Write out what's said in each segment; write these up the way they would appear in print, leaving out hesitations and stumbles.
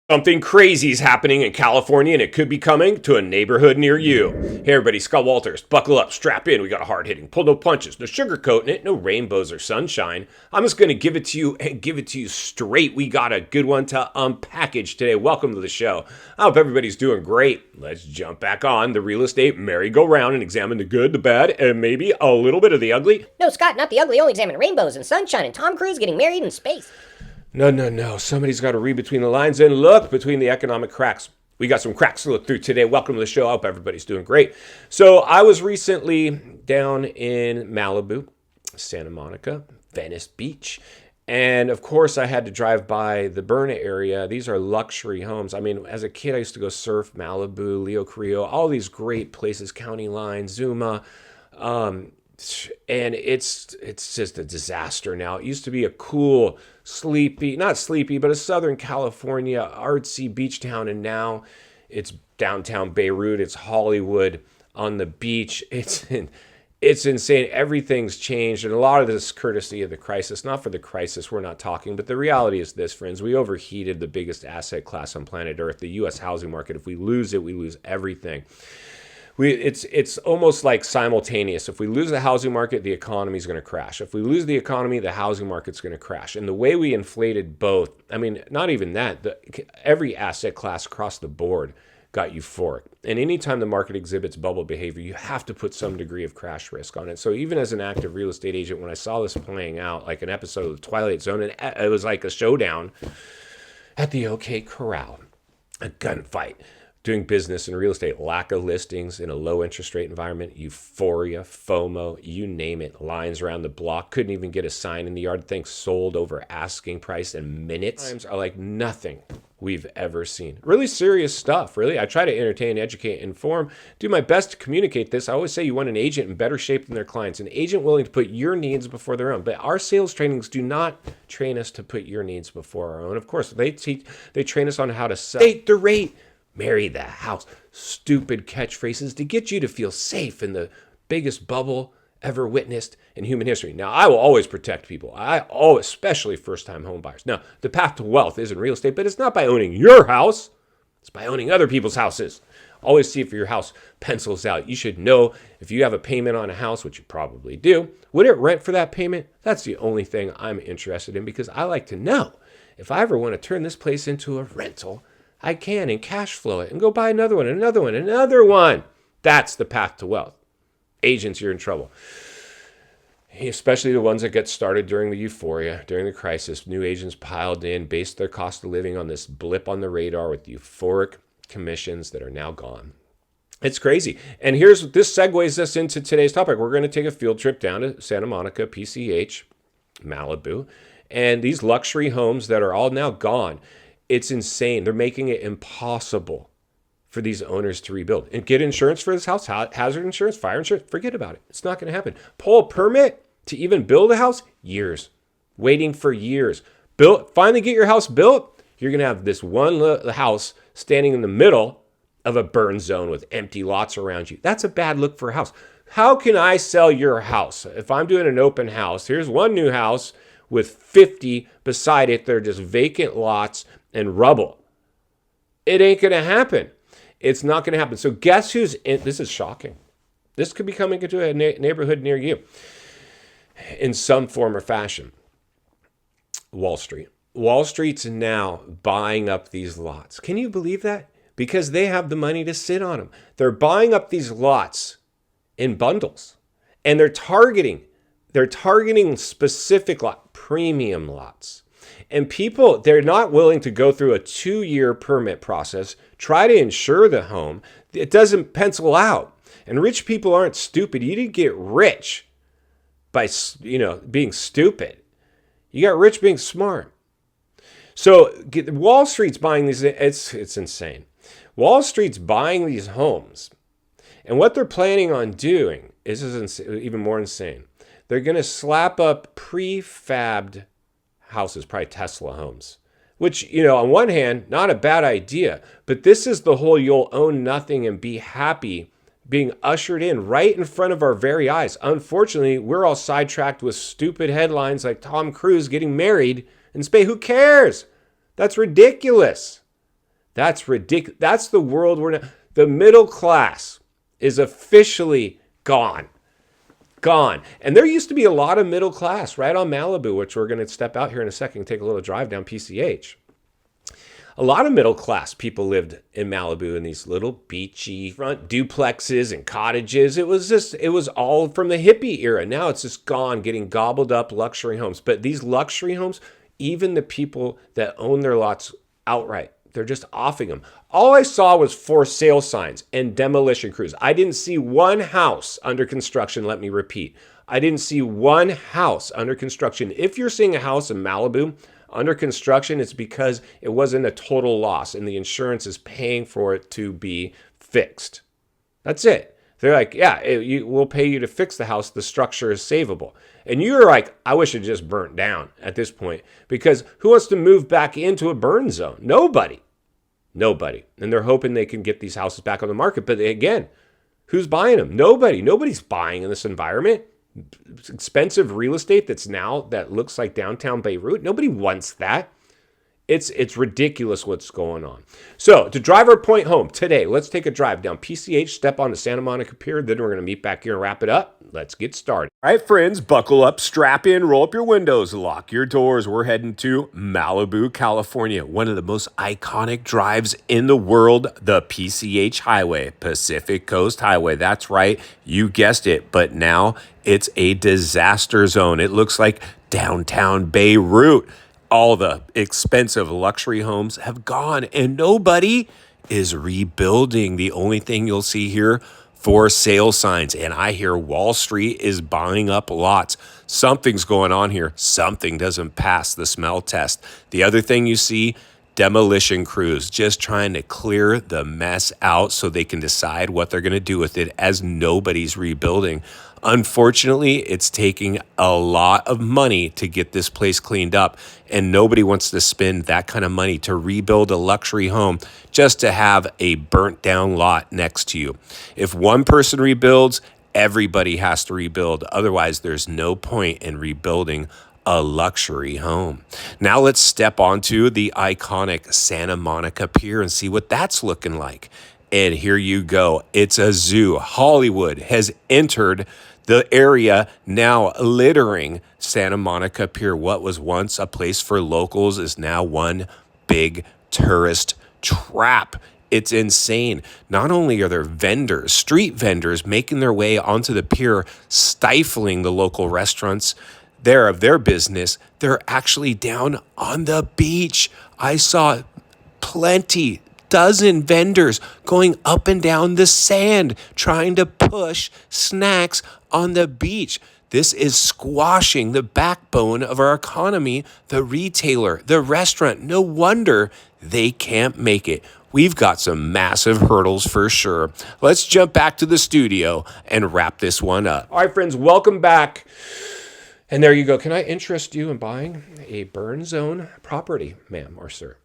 Something crazy is happening in California and it could be coming to a neighborhood near you. Hey everybody, Scott Walters. Buckle up, strap in. We got a hard hitting, pull no punches, no sugarcoating it, no rainbows or sunshine. I'm just going to give it to you and give it to you straight. We got a good one to unpackage today. Welcome to the show. I hope everybody's doing great. Let's jump back on the real estate merry-go-round and examine the good, the bad, and maybe a little bit of the ugly. No, Scott, not the ugly. Only examine rainbows and sunshine and Tom Cruise getting married in space. No. Somebody's got to read between the lines and look between the economic cracks. We got some cracks to look through today. Welcome to the show. I hope everybody's doing great. So I was recently down in Malibu, Santa Monica, Venice Beach. And of course, I had to drive by the Berna area. These are luxury homes. I mean, as a kid, I used to go surf Malibu, Leo Carrillo, all these great places, County Line, Zuma. And it's just a disaster now. It used to be a cool, not sleepy, but a Southern California artsy beach town. And now it's downtown Beirut. It's Hollywood on the beach. It's insane. Everything's changed. And a lot of this courtesy of the crisis. Not for the crisis, we're not talking. But the reality is this, friends. We overheated the biggest asset class on planet Earth, the U.S. housing market. If we lose it, we lose everything. It's almost like simultaneous. If we lose the housing market, the economy is going to crash. If we lose the economy, the housing market's going to crash. And the way we inflated both, I mean, not even that, every asset class across the board got euphoric. And anytime the market exhibits bubble behavior, you have to put some degree of crash risk on it. So even as an active real estate agent, when I saw this playing out, like an episode of The Twilight Zone, and it was like a showdown at the OK Corral, a gunfight. Doing business in real estate, lack of listings in a low interest rate environment, euphoria, FOMO, you name it, lines around the block, couldn't even get a sign in the yard, things sold over asking price in minutes. Times are like nothing we've ever seen. Really serious stuff, really. I try to entertain, educate, inform, do my best to communicate this. I always say you want an agent in better shape than their clients, an agent willing to put your needs before their own. But our sales trainings do not train us to put your needs before our own. Of course, they train us on how to sell. State the rate. Marry the house. Stupid catchphrases to get you to feel safe in the biggest bubble ever witnessed in human history. Now, I will always protect people. Especially first-time home buyers. Now, the path to wealth is in real estate, but it's not by owning your house. It's by owning other people's houses. Always see if your house pencils out. You should know if you have a payment on a house, which you probably do, would it rent for that payment? That's the only thing I'm interested in because I like to know if I ever want to turn this place into a rental, I can and cash flow it and go buy another one. That's the path to wealth. Agents, you're in trouble. Especially the ones that get started during the euphoria, during the crisis. New agents piled in, based their cost of living on this blip on the radar with euphoric commissions that are now gone. It's crazy. And this segues us into today's topic. We're going to take a field trip down to Santa Monica, PCH, Malibu, and these luxury homes that are all now gone. It's insane. They're making it impossible for these owners to rebuild and get insurance for this house, hazard insurance, fire insurance. Forget about it. It's not going to happen. Pull a permit to even build a house, years. Waiting for years. Finally get your house built, you're going to have this one house standing in the middle of a burn zone with empty lots around you. That's a bad look for a house. How can I sell your house? If I'm doing an open house, here's one new house with 50 beside it. They're just vacant lots and rubble. It ain't going to happen. It's not going to happen. So guess who's in? This is shocking. This could be coming into a neighborhood near you in some form or fashion. Wall Street. Wall Street's now buying up these lots. Can you believe that? Because they have the money to sit on them. They're buying up these lots in bundles. And they're targeting specific premium lots. And people, they're not willing to go through a 2-year permit process, try to insure the home. It doesn't pencil out. And rich people aren't stupid. You didn't get rich by, being stupid. You got rich being smart. So Wall Street's buying these. It's insane. Wall Street's buying these homes. And what they're planning on doing is even more insane. They're going to slap up prefabbed houses, probably Tesla homes, which, on one hand, not a bad idea. But this is the whole you'll own nothing and be happy being ushered in right in front of our very eyes. Unfortunately, we're all sidetracked with stupid headlines like Tom Cruise getting married in space. Who cares? That's ridiculous. That's ridiculous. That's the world we're in. The middle class is officially gone. Gone. And there used to be a lot of middle class right on Malibu, which we're going to step out here in a second and take a little drive down PCH. A lot of middle class people lived in Malibu in these little beachy front duplexes and cottages. It was all from the hippie era. Now it's just gone, getting gobbled up luxury homes. But these luxury homes, even the people that own their lots outright, they're just offing them. All I saw was for sale signs and demolition crews. I didn't see one house under construction. Let me repeat. I didn't see one house under construction. If you're seeing a house in Malibu under construction, it's because it wasn't a total loss and the insurance is paying for it to be fixed. That's it. They're like, yeah, we'll pay you to fix the house. The structure is savable. And you're like, I wish it just burnt down at this point, because who wants to move back into a burn zone? Nobody. And they're hoping they can get these houses back on the market. But again, who's buying them? Nobody. Nobody's buying in this environment. Expensive real estate that looks like downtown Beirut. Nobody wants that. It's ridiculous what's going on. So to drive our point home today, let's take a drive down PCH, step on the Santa Monica Pier. Then we're going to meet back here and wrap it up. Let's get started. All right, friends, buckle up, strap in, roll up your windows, lock your doors. We're heading to Malibu, California, one of the most iconic drives in the world, the PCH Highway, Pacific Coast Highway. That's right, you guessed it, but now it's a disaster zone. It looks like downtown Beirut. All the expensive luxury homes have gone and nobody is rebuilding. The only thing you'll see here, for sale signs. And I hear Wall Street is buying up lots. Something's going on here. Something doesn't pass the smell test. The other thing you see, demolition crews just trying to clear the mess out so they can decide what they're going to do with it, as nobody's rebuilding. Unfortunately, it's taking a lot of money to get this place cleaned up, and nobody wants to spend that kind of money to rebuild a luxury home just to have a burnt down lot next to you. If one person rebuilds, everybody has to rebuild. Otherwise, there's no point in rebuilding a luxury home. Now let's step onto the iconic Santa Monica Pier and see what that's looking like. And here you go. It's a zoo. Hollywood has entered the area, now littering Santa Monica Pier. What was once a place for locals is now one big tourist trap. It's insane. Not only are there vendors, street vendors, making their way onto the pier, stifling the local restaurants there of their business, they're actually down on the beach. I saw dozen vendors going up and down the sand, trying to push snacks on the beach. This is squashing the backbone of our economy, the retailer, the restaurant. No wonder they can't make it. We've got some massive hurdles for sure. Let's jump back to the studio and wrap this one up. All right, friends, welcome back. And there you go. Can I interest you in buying a burn zone property, ma'am or sir?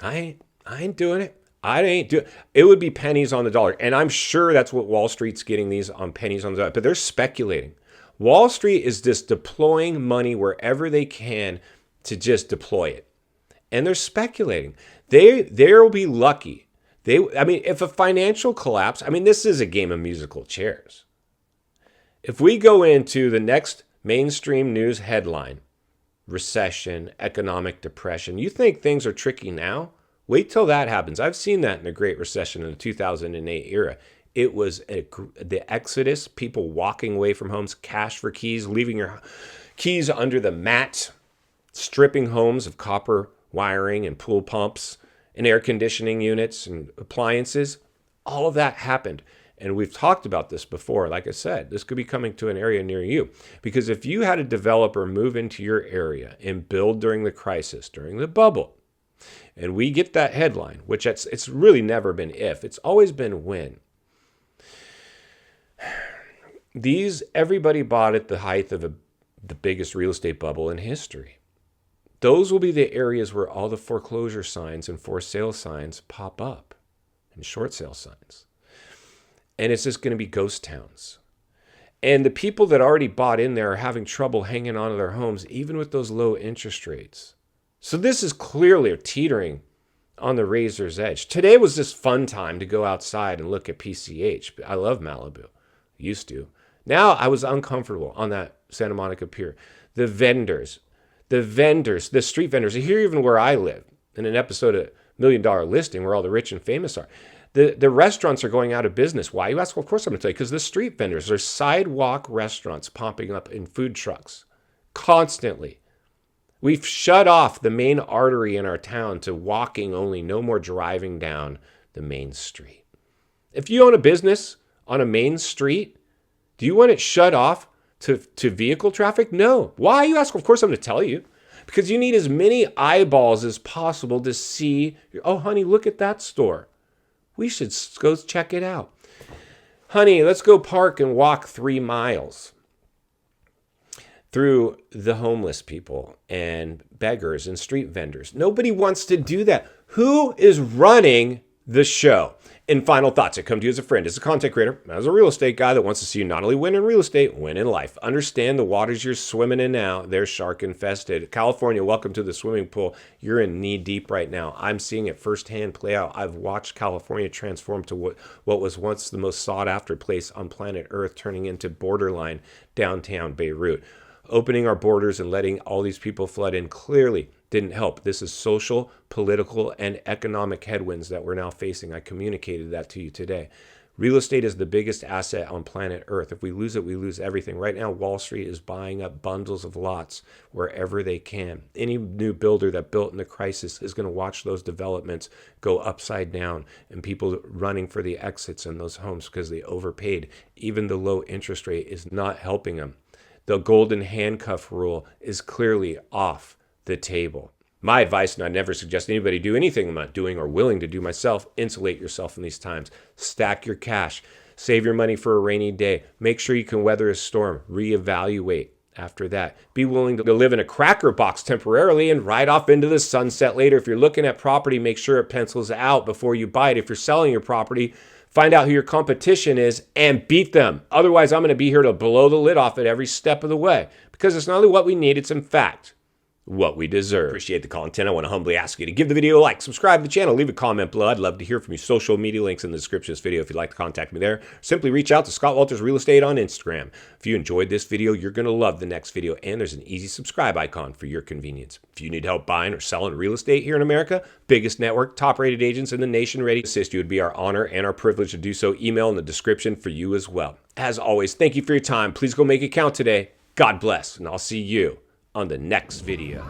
I ain't doing it. It would be pennies on the dollar. And I'm sure that's what Wall Street's getting these on, pennies on the dollar. But they're speculating. Wall Street is just deploying money wherever they can to just deploy it. And they're speculating. They'll be lucky. If a financial collapse, this is a game of musical chairs. If we go into the next mainstream news headline, recession, economic depression, you think things are tricky now? Wait till that happens. I've seen that in the Great Recession in the 2008 era. It was the exodus, people walking away from homes, cash for keys, leaving your keys under the mat, stripping homes of copper wiring and pool pumps and air conditioning units and appliances. All of that happened. And we've talked about this before. Like I said, this could be coming to an area near you. Because if you had a developer move into your area and build during the crisis, during the bubble, and we get that headline, which it's really never been if, it's always been when. Everybody bought at the height of the biggest real estate bubble in history. Those will be the areas where all the foreclosure signs and for sale signs pop up, and short sale signs. And it's just going to be ghost towns. And the people that already bought in there are having trouble hanging on to their homes, even with those low interest rates. So this is clearly teetering on the razor's edge. Today was this fun time to go outside and look at PCH. I love Malibu. Used to. Now I was uncomfortable on that Santa Monica Pier. The vendors, the street vendors, here even where I live, in an episode of $1 Million Listing where all the rich and famous are. The restaurants are going out of business. Why? You ask, well, of course I'm going to tell you, because the street vendors, there's sidewalk restaurants popping up in food trucks constantly. We've shut off the main artery in our town to walking only, no more driving down the main street. If you own a business on a main street, do you want it shut off to vehicle traffic? No. Why? You ask, well, of course I'm going to tell you. Because you need as many eyeballs as possible to see, oh, honey, look at that store. We should go check it out. Honey, let's go park and walk 3 miles through the homeless people and beggars and street vendors. Nobody wants to do that. Who is running the show? In final thoughts, I come to you as a friend, as a content creator, as a real estate guy that wants to see you not only win in real estate, win in life. Understand the waters you're swimming in now, they're shark infested. California, welcome to the swimming pool. You're in knee deep right now. I'm seeing it firsthand play out. I've watched California transform to what was once the most sought after place on planet Earth, turning into borderline downtown Beirut. Opening our borders and letting all these people flood in clearly didn't help. This is social, political, and economic headwinds that we're now facing. I communicated that to you today. Real estate is the biggest asset on planet Earth. If we lose it, we lose everything. Right now, Wall Street is buying up bundles of lots wherever they can. Any new builder that built in the crisis is going to watch those developments go upside down and people running for the exits in those homes because they overpaid. Even the low interest rate is not helping them. The golden handcuff rule is clearly off the table. My advice, and I never suggest anybody do anything I'm not doing or willing to do myself, insulate yourself in these times. Stack your cash. Save your money for a rainy day. Make sure you can weather a storm. Reevaluate after that. Be willing to live in a cracker box temporarily and ride off into the sunset later. If you're looking at property, make sure it pencils out before you buy it. If you're selling your property, find out who your competition is and beat them. Otherwise, I'm going to be here to blow the lid off it every step of the way. Because it's not only what we need, it's in fact what we deserve. Appreciate the content. I want to humbly ask you to give the video a like, subscribe to the channel, leave a comment below. I'd love to hear from you. Social media links in the description of this video if you'd like to contact me there. Simply reach out to Scott Walters Real Estate on Instagram. If you enjoyed this video, you're going to love the next video, and there's an easy subscribe icon for your convenience. If you need help buying or selling real estate here in America, biggest network, top-rated agents in the nation ready to assist you. It would be our honor and our privilege to do so. Email in the description for you as well. As always, thank you for your time. Please go make it count today. God bless, and I'll see you on the next video.